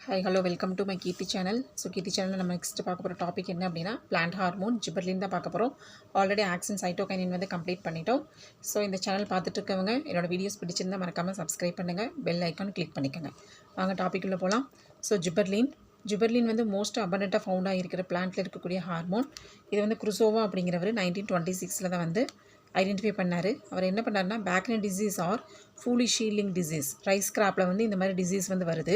Hi, hello, welcome to my Kirti channel. So, Kirti channel நம்ம next பார்க்க போகிற topic என்ன அப்படின்னா பிளான்ட் ஹார்மோன் ஜிபர்லின் தான் பார்க்க போகிறோம். ஆல்ரெடி ஆக்சின் சைட்டோகைனின் வந்து கம்ப்ளீட் பண்ணிட்டோம். ஸோ இந்த சேனல் பார்த்துட்டு இருக்கவங்க என்னோட வீடியோஸ் பிடிச்சிருந்தா மறக்காமல் சப்ஸ்கிரைப் பண்ணுங்கள், பெல் ஐக்கான் கிளிக் பண்ணிக்கோங்க. வாங்க டாபிக்குள்ளே போகலாம். ஸோ ஜிபர்லின் வந்து மோஸ்ட் அபண்டண்ட்டாக ஃபவுண்டாக இருக்கிற பிளான்ட்டில் இருக்கக்கூடிய ஹார்மோன். இது வந்து குருசோவா அப்படிங்கிறவர் 1926 தான் வந்து ஐடென்டிஃபை பண்ணார். அவர் என்ன பண்ணார்னா பேக்னி டிசீஸ் ஆர் ஃபூலிஷ் ஷீல்டிங் டிசீஸ், ரைஸ் கிராப்பில் வந்து இந்த மாதிரி டிசீஸ் வந்து வருது.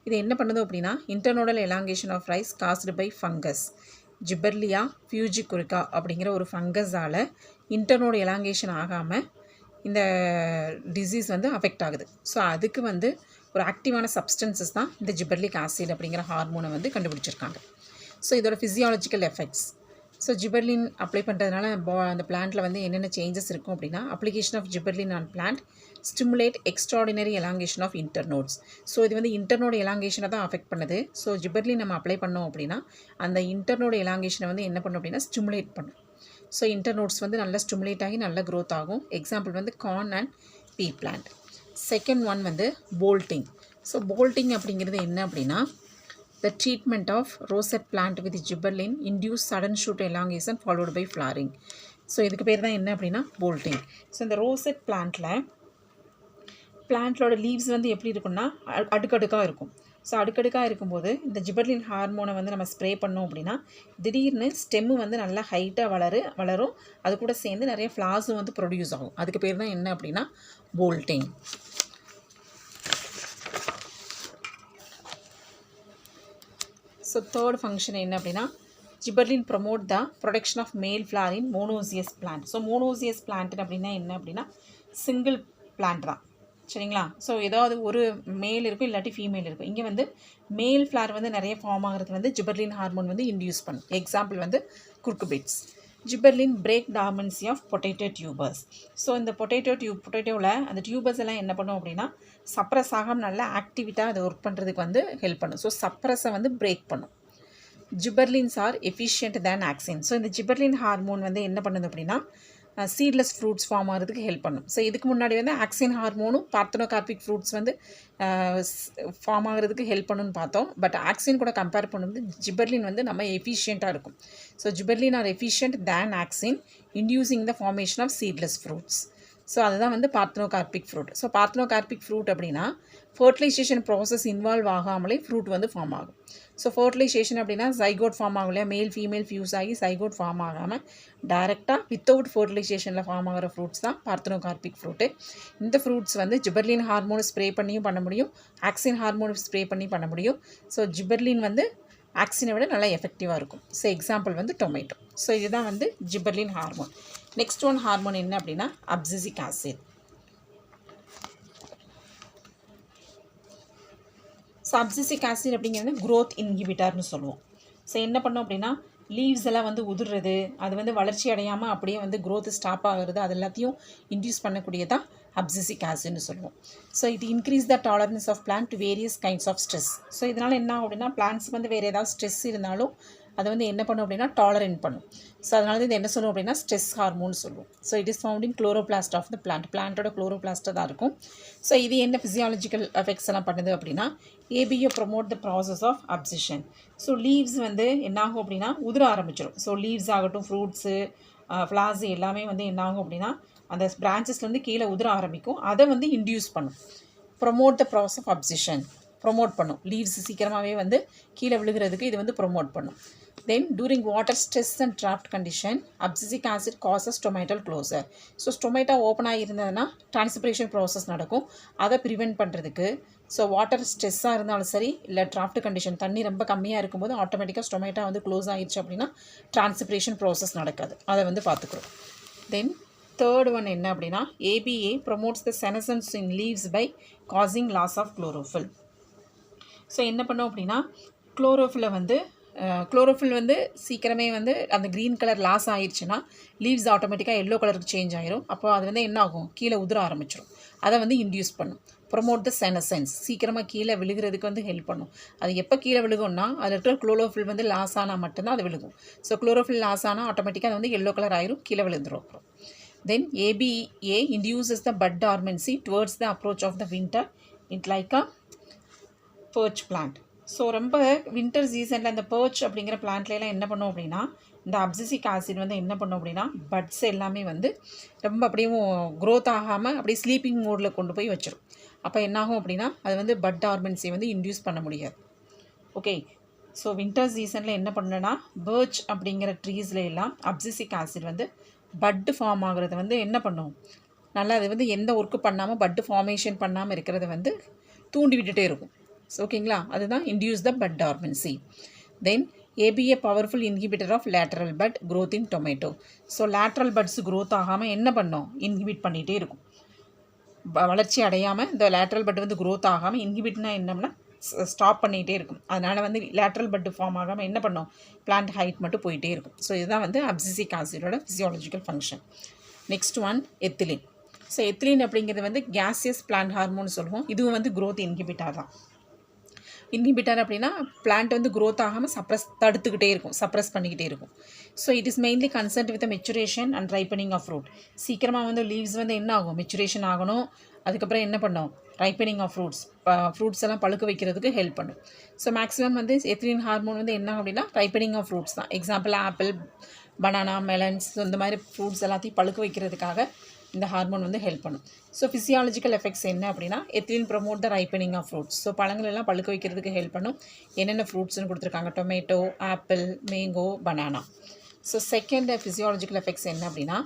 இது என்ன பண்ணுது அப்படின்னா internodal elongation of rice caused by fungus Gibberella fujikuroi அப்படிங்கிற ஒரு ஃபங்கஸால் இன்டர்னோட எலாங்கேஷன் ஆகாமல் இந்த டிசீஸ் வந்து அஃபெக்ட் ஆகுது. ஸோ அதுக்கு வந்து ஒரு ஆக்டிவான சப்ஸ்டன்சஸ் தான் இந்த ஜிபர்லிக் ஆசிட் அப்படிங்கிற ஹார்மோனை வந்து கண்டுபிடிச்சிருக்காங்க. ஸோ இதோட physiological effects. So gibberellin apply பண்ணுறதுனால அந்த பிளான்ட்டில் வந்து என்னென்ன சேஞ்சஸ் இருக்கும் அப்படின்னா application of gibberellin on plant stimulate extraordinary elongation of internodes. So இது வந்து இன்டர்னோட எலாங்கேஷனை தான் அஃபெக்ட் பண்ணுது. ஸோ ஜிபர்லின் நம்ம அப்ளை பண்ணோம் அப்படின்னா அந்த இன்டர்னோட எலாங்கேஷனை வந்து என்ன பண்ணும் அப்படின்னா ஸ்டிமுலேட் பண்ணும். ஸோ இன்டர்னோட்ஸ் வந்து நல்லா ஸ்டிமுலேட் ஆகி நல்ல க்ரோத் ஆகும். எக்ஸாம்பிள் வந்து corn and pea plant. Second one வந்து போல்ட்டிங். ஸோ போல்ட்டிங் அப்படிங்கிறது என்ன அப்படின்னா the treatment of rosette plant with gibberellin induce sudden shoot elongation followed by flowering. So இதுக்கு பேர் தான் என்ன அப்படின்னா போல்ட்டிங். ஸோ இந்த ரோசெட் பிளான்ட்லோட லீவ்ஸ் வந்து எப்படி இருக்குன்னா அடுக்கடுக்காக இருக்கும். ஸோ அடுக்கடுக்காக இருக்கும்போது இந்த ஜிபர்லின் ஹார்மோனை வந்து நம்ம ஸ்ப்ரே பண்ணோம் அப்படின்னா திடீர்னு ஸ்டெம்மு வந்து நல்லா ஹைட்டாக வளரும். அது கூட சேர்ந்து நிறைய ஃப்ளார்ஸும் வந்து ப்ரொடியூஸ் ஆகும். அதுக்கு பேர் தான் என்ன அப்படின்னா போல்ட்டிங். ஸோ தேர்ட் ஃபங்க்ஷன் என்ன அப்படின்னா gibberellin promote the production of male flower in monoecious plant. So monoecious plant அப்படின்னா என்ன அப்படின்னா சிங்கிள் பிளான்ட் தான், சரிங்களா. ஸோ ஏதாவது ஒரு மேல் இருக்கும் இல்லாட்டி ஃபீமேல் இருக்கும். இங்கே வந்து மேல் ஃப்ளார் வந்து நிறைய ஃபார்ம் ஆகிறது வந்து ஜிபர்லின் ஹார்மோன் வந்து இன்டியூஸ் பண்ணும். எக்ஸாம்பிள் வந்து cucurbits. Gibberellin break dormancy of potato tubers. So இந்த பொட்டேட்டோவில் அந்த டியூபர்ஸ் எல்லாம் என்ன பண்ணும் அப்படின்னா சப்ரஸ் ஆகாமல் நல்லா ஆக்டிவிட்டாக அதை ஒர்க் பண்ணுறதுக்கு வந்து ஹெல்ப் பண்ணும். ஸோ சப்ரஸை வந்து பிரேக் பண்ணும். Gibberellins are efficient than auxin. So இந்த ஜிபர்லின் ஹார்மோன் வந்து என்ன பண்ணுது அப்படின்னா சீட்லெஸ் ஃப்ரூட்ஸ் ஃபார்ம் ஆகிறதுக்கு ஹெல்ப் பண்ணும். ஸோ இதுக்கு முன்னாடி வந்து ஆக்சின் ஹார்மோனும் பார்த்தனோகார்பிக் ஃப்ரூட்ஸ் வந்து ஃபார்ம் ஆகிறதுக்கு ஹெல்ப் பண்ணுன்னு பார்த்தோம். பட் ஆக்சின் கூட கம்பேர் பண்ணும்போது ஜிபர்லின் வந்து நம்ம எஃபிஷியண்ட்டாக இருக்கும். So gibberellin are efficient than auxin inducing the formation of seedless fruits. So அதுதான் வந்து parthenocarpic fruit. So parthenocarpic fruit அப்படின்னா ஃபர்டிலைசேஷன் ப்ராசஸ் இன்வால்வ் ஆகாமலே ஃப்ரூட் வந்து ஃபார்ம் ஆகும். ஸோ ஃபர்டிலைசேஷன் அப்படின்னா ஜைகோட் ஃபார்ம் ஆகும் இல்லையா, மேல் ஃபீமேல் ஃபியூஸ் ஆகி ஜைகோட் ஃபார்ம் ஆகாமல் டைரெக்டாக வித்தவுட் ஃபர்டிலைசேஷனில் ஃபார்ம் ஆகிற ஃப்ரூட்ஸ் தான் பார்த்தனோகார்பிக் ஃப்ரூட்டு. இந்த ஃப்ரூட்ஸ் வந்து ஜிபர்லின் ஹார்மோனை ஸ்ப்ரே பண்ணியும் பண்ண முடியும், ஆக்சின் ஹார்மோனை ஸ்ப்ரே பண்ணி பண்ண முடியும். ஸோ ஜிபர்லின் வந்து ஆக்சினை விட நல்லா எஃபெக்டிவாக இருக்கும். ஸோ எக்ஸாம்பிள் வந்து டொமேட்டோ. ஸோ இதுதான் வந்து gibberellin hormone. Next one hormone என்ன அப்படின்னா abscisic acid. So abscisic acid அப்படிங்கிறது க்ரோத் இன்ஹிபிட்டார்னு சொல்லுவோம். ஸோ என்ன பண்ணோம் அப்படின்னா லீவ்ஸ் எல்லாம் வந்து உதிர்றது, அது வந்து வளர்ச்சி அடையாமல் அப்படியே வந்து க்ரோத் ஸ்டாப் ஆகிறது, அது எல்லாத்தையும் இன்டியூஸ் பண்ணக்கூடியதான் அப்சிசிக் ஆசிட்னு சொல்லுவோம். ஸோ இது increase the tolerance of plant to various kinds of stress. So இதனால் என்ன ஆகும் அப்படின்னா பிளான்ட்ஸ்க்கு வந்து வேறு ஏதாவது ஸ்ட்ரெஸ் இருந்தாலும் அதை வந்து என்ன பண்ணும் அப்படின்னா டாலரேட் பண்ணும். ஸோ அதனால இது என்ன சொல்லுவோம் அப்படின்னா ஸ்ட்ரெஸ் ஹார்மோன் சொல்லுவோம். So it is found in chloroplast of the பிளான்ட்டோட குளோரோபிளாஸ்ட்டாக தான் இருக்கும். ஸோ இது என்ன ஃபிசியாலஜிக்கல் எஃபெக்ட்ஸ் எல்லாம் பண்ணுது அப்படின்னா ABO promote the process of abscission. So leaves வந்து என்னாகும் அப்படின்னா உதிர ஆரம்பிச்சிடும். ஸோ லீவ்ஸ் ஆகட்டும், ஃப்ரூட்ஸு, ஃப்ளார்ஸு எல்லாமே வந்து என்னாகும் அப்படின்னா அந்த பிரான்ச்சஸ்லேருந்து கீழே உதிர ஆரம்பிக்கும். அதை வந்து இன்டியூஸ் பண்ணும். Promote the process of abscission promote பண்ணும். லீவ்ஸ் சீக்கிரமாகவே வந்து கீழே விழுகிறதுக்கு இது வந்து ப்ரொமோட் பண்ணும். Then during water stress and draft condition, abscisic acid causes stomatal closure. So stomata open ஆகியிருந்ததுன்னா டிரான்ஸ்பிரேஷன் ப்ராசஸ் நடக்கும். அதை ப்ரிவெண்ட் பண்ணுறதுக்கு ஸோ வாட்டர் ஸ்ட்ரெஸ்ஸாக இருந்தாலும் சரி இல்லை டிராஃப்ட் கண்டிஷன் தண்ணி ரொம்ப கம்மியாக இருக்கும்போது ஆட்டோமேட்டிக்காக ஸ்டொமேட்டோ வந்து க்ளோஸ் ஆகிடுச்சு அப்படின்னா டிரான்ஸ்பிரேஷன் ப்ராசஸ் நடக்காது. அதை வந்து பார்த்துக்கிறோம். தென் தேர்ட் ஒன் என்ன அப்படின்னா ABA promotes the senescence in leaves by causing loss of chlorophyll. So என்ன பண்ணோம் அப்படின்னா குளோரோஃபில் வந்து சீக்கிரமே வந்து அந்த க்ரீன் கலர் லாஸ் ஆயிடுச்சுன்னா லீவ்ஸ் ஆட்டோமேட்டிக்காக எல்லோ கலருக்கு சேஞ்ச் ஆகிரும். அப்போ அது வந்து என்ன ஆகும், கீழே உதிர ஆரம்பிச்சிடும். அதை வந்து இன்டியூஸ் பண்ணும். ப்ரொமோட் த செனசன்ஸ், சீக்கிரமாக கீழே விழுகிறதுக்கு வந்து ஹெல்ப் பண்ணும். அது எப்போ கீழே விழுகும்னா அதில் இருக்கிற குளோரோஃபில் வந்து லாஸ் ஆனால் மட்டும்தான் அது விழுகும். ஸோ குளோரோஃபில் லாஸ் ஆனால் ஆட்டோமேட்டிக்காக அது வந்து எல்லோ கலர் ஆயிரும், கீழே விழுந்துடும். அப்புறம் then ABA induces the bud dormancy towards the approach of the winter it like a perch plant. So ரொம்ப வின்டர் சீசனில் இந்த பர்ச் அப்படிங்கிற பிளான்ட்லாம் என்ன பண்ணும் அப்படின்னா இந்த அப்சிசிக் ஆசிட் வந்து என்ன பண்ணும் அப்படின்னா பட்ஸ் எல்லாமே வந்து ரொம்ப அப்படியும் க்ரோத் ஆகாமல் அப்படியே ஸ்லீப்பிங் மோடில் கொண்டு போய் வச்சிடும். அப்போ என்னாகும் அப்படின்னா அது வந்து பட் டார்மென்சியை வந்து இன்டியூஸ் பண்ண முடியாது. ஓகே, ஸோ வின்டர் சீசனில் என்ன பண்ணுன்னா பர்ச் அப்படிங்கிற ட்ரீஸில் எல்லாம் அப்சிசிக் ஆசிட் வந்து பட்டு ஃபார்ம் ஆகுறது வந்து என்ன பண்ணும், நல்லா அது வந்து எந்த ஒர்க்கு பண்ணாமல் பட்டு ஃபார்மேஷன் பண்ணாமல் இருக்கிறத வந்து தூண்டி விட்டுட்டே இருக்கும். ஓகேங்களா, அதுதான் induce the bud dormancy. Then ABA powerful inhibitor of lateral bud growth in tomato. So lateral buds growth ஆகாமல் என்ன பண்ணோம், இன்ஹிபிட் பண்ணிகிட்டே இருக்கும். வளர்ச்சி அடையாமல் இந்த லேட்ரல் பட் வந்து க்ரோத் ஆகாமல் இன்ஹிபிட்னா என்னம்னா ஸ்டாப் பண்ணிகிட்டே இருக்கும். அதனால் வந்து லேட்ரல் பட்டு ஃபார்ம் ஆகாமல் என்ன பண்ணோம், பிளான்ட் ஹைட் மட்டும் போயிட்டே இருக்கும். ஸோ இதுதான் வந்து அப்சிசிக் ஆசிடோட physiological function. Next one ethylene. So ethylene அப்படிங்கிறது வந்து கேசியஸ் பிளான்ட் ஹார்மோன் சொல்லுவோம். இதுவும் வந்து க்ரோத் இன்ஹிபிட்டார் தான். இன்ஹிபிட்டர் அப்படின்னா பிளான்ட் வந்து க்ரோத் ஆகாமல் தடுத்துக்கிட்டே இருக்கும், சப்ரஸ் பண்ணிக்கிட்டே இருக்கும். So it is mainly concerned with maturation and ripening of fruit. சீக்கிரமாக வந்து லீவ்ஸ் வந்து என்ன ஆகும், மெச்சுரேஷன் ஆகணும். அதுக்கப்புறம் என்ன பண்ணோம், ரைப்பனிங் ஆஃப் ஃப்ரூட்ஸ் எல்லாம் பழுக்க வைக்கிறதுக்கு ஹெல்ப் பண்ணும். ஸோ மேக்ஸிமம் வந்து எத்திலின் ஹார்மோன் வந்து என்ன அப்படின்னா ரைப்பனிங் ஆஃப் ஃப்ரூட்ஸ் தான். எக்ஸாம்பிள் ஆப்பிள், பனானா, மெலன்ஸ், இந்த மாதிரி ஃப்ரூட்ஸ் எல்லாத்தையும் பழுக்க வைக்கிறதுக்காக இந்த ஹார்மோன் வந்து ஹெல்ப் பண்ணும். ஸோ ஃபிசியாலஜிக்கல் எஃபெக்ட்ஸ் என்ன அப்படின்னா ethylene promote the ripening of fruits. So பழங்கள் எல்லாம் பழுக்க வைக்கிறதுக்கு ஹெல்ப் பண்ணும். என்னென்ன ஃப்ரூட்ஸ்னு கொடுத்துருக்காங்க, tomato, apple, mango, banana. So second physiological effects என்ன அப்படின்னா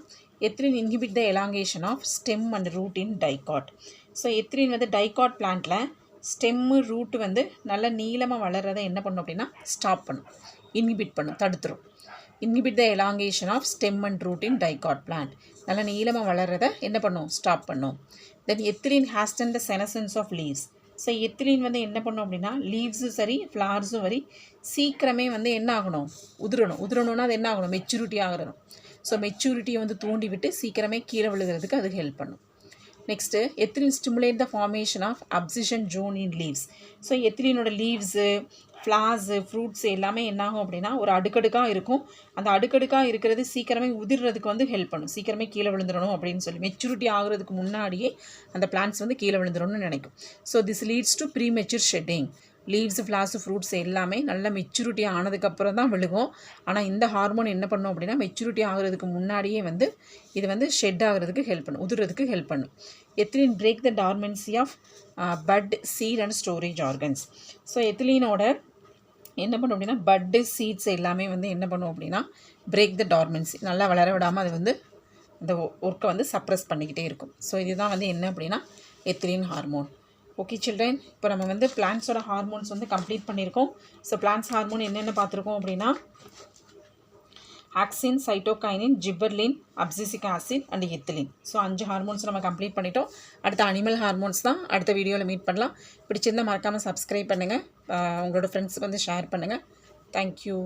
ethylene inhibit the elongation of stem and root in dicot. So ethylene வந்து டைகாட் பிளான்ட்டில் ஸ்டெம்மு ரூட் வந்து நல்ல நீளமாக வளர்கிறத என்ன பண்ணும் அப்படின்னா ஸ்டாப் பண்ணும், இன்ஹிபிட் பண்ணும், தடுத்துரும். Inhibit the elongation of stem and root in dicot plant. நல்லா நீளமாக வளர்கிறத என்ன பண்ணும், ஸ்டாப் பண்ணும். Then ethylene hastens the senescence of leaves. So ethylene வந்து என்ன பண்ணும் அப்படின்னா லீவ்ஸும் சரி ஃப்ளார்ஸும் சரி சீக்கிரமே வந்து என்ன ஆகணும், உதிரணும்னா அது என்ன ஆகணும், மெச்சூரிட்டி ஆகணும். ஸோ மெச்சூரிட்டியை வந்து தூண்டி விட்டு சீக்கிரமே கீழே விழுகிறதுக்கு அது ஹெல்ப் பண்ணும். Next ethylene stimulate the formation of abscission zone in leaves. So எத்திலினோட லீவ்ஸு, ஃப்ளார்ஸு, ஃப்ரூட்ஸ் எல்லாமே என்னாகும் அப்படின்னா ஒரு அடுக்கடுக்காக இருக்கும். அந்த அடுக்கடுக்காக இருக்கிறது சீக்கிரமே உதிர்றதுக்கு வந்து ஹெல்ப் பண்ணும். சீக்கிரமே கீழே விழுந்துடணும் அப்படின்னு சொல்லி மெச்சூரிட்டி ஆகுறதுக்கு முன்னாடியே அந்த பிளான்ட்ஸ் வந்து கீழே விழுந்துடணும்னு நினைக்கும். So this leads to premature shedding. Leaves, flowers, fruits எல்லாமே நல்ல மெச்சூரிட்டி ஆனதுக்கப்புறம் தான் விழுகும். ஆனால் இந்த ஹார்மோன் என்ன பண்ணும் அப்படின்னா மெச்சூரிட்டி ஆகிறதுக்கு முன்னாடியே வந்து இது வந்து ஷெட் ஆகிறதுக்கு ஹெல்ப் பண்ணும், உதிர்றதுக்கு ஹெல்ப் பண்ணும். Ethylene break the dormancy of bud, seed and storage organs. So எத்திலினோட என்ன பண்ணும் அப்படின்னா பட்டு, சீட்ஸ் எல்லாமே வந்து என்ன பண்ணும் அப்படின்னா பிரேக் த டார்மென்சி, நல்லா வளர விடாமல் அது வந்து இந்த ஒர்க்கை வந்து சப்ரஸ் பண்ணிக்கிட்டே இருக்கும். ஸோ இதுதான் வந்து என்ன அப்படின்னா எத்திலின் ஹார்மோன். ஓகே சில்ட்ரன், இப்போ நம்ம வந்து பிளான்ட்ஸோட ஹார்மோன்ஸ் வந்து கம்ப்ளீட் பண்ணியிருக்கோம். ஸோ பிளான்ட்ஸ் ஹார்மோன் என்னென்ன பார்த்துருக்கோம் அப்படின்னா auxin, cytokinin, gibberellin, abscisic acid and ethylene. So 5 hormones நம்ம கம்ப்ளீட் பண்ணிட்டோம். அடுத்த அனிமல் ஹார்மோன்ஸ் தான் அடுத்த வீடியோவில் மீட் பண்ணலாம். பிடிச்சிருந்தால் மறக்காமல் சப்ஸ்கிரைப் பண்ணுங்கள், உங்களோட ஃப்ரெண்ட்ஸுக்கு வந்து ஷேர் பண்ணுங்கள். தேங்க்யூ.